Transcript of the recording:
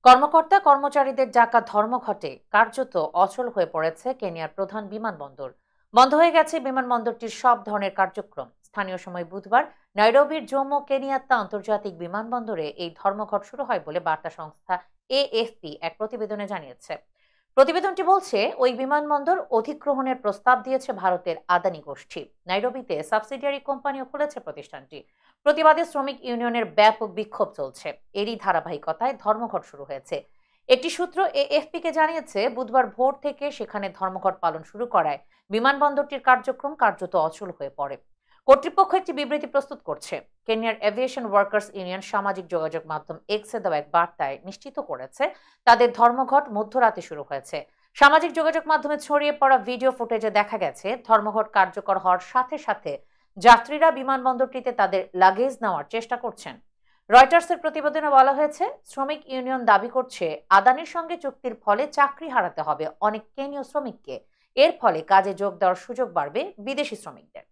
কর্মকর্তা কর্মচারীদের ডাকা ধর্মঘটে কার্যত অচল হয়ে পড়েছে কেনিয়ার প্রধান বিমানবন্দর। বন্ধ হয়ে গেছে বিমানবন্দরটির সব ধরনের কার্যক্রম। স্থানীয় সময় বুধবার নাইরোবির জম্মু কেনিয়াত্তা আন্তর্জাতিক বিমানবন্দরে এই ধর্মঘট শুরু হয় বলে বার্তা সংস্থা এএফপি এক প্রতিবেদনে জানিয়েছে। প্রতিবেদনটি বলছে, ওই বিমানবন্দর অধিগ্রহণের প্রস্তাব দিয়েছে ভারতের আদানি গোষ্ঠী। নাইরোবিতে সাবসিডিয়ারি কোম্পানিও খুলেছে প্রতিষ্ঠানটি। প্রতিবাদে শ্রমিক ইউনিয়নের ব্যাপক বিক্ষোভ চলছে। এরই ধারাবাহিকতায় ধর্মঘট শুরু হয়েছে। একটি সূত্র এএফপিকে জানিয়েছে, বুধবার ভোর থেকে সেখানে ধর্মঘট পালন শুরু করায় বিমানবন্দরটির কার্যক্রম কার্যত অচল হয়ে পড়ে। কর্তৃপক্ষ একটি বিবৃতি প্রস্তুত করছে। কেনিয়ার এভিয়েশন ওয়ার্কার্স ইউনিয়ন সামাজিক যোগাযোগ মাধ্যম এক্সে দেওয়া এক বার্তায় নিশ্চিত করেছে তাদের ধর্মঘট মধ্যরাতে শুরু হয়েছে। সামাজিক যোগাযোগ মাধ্যমে ছড়িয়ে পড়া ভিডিও ফুটেজে দেখা গেছে ধর্মঘট কার্যকর হওয়ার সাথে সাথে যাত্রীরা বিমানবন্দরটিতে তাদের লাগেজ নেওয়ার চেষ্টা করছেন। রয়টার্সের প্রতিবেদনে বলা হয়েছে, শ্রমিক ইউনিয়ন দাবি করছে আদানির সঙ্গে চুক্তির ফলে চাকরি হারাতে হবে অনেক কেনীয় শ্রমিককে। এর ফলে কাজে যোগ দেওয়ার সুযোগ বাড়বে বিদেশি শ্রমিকদের।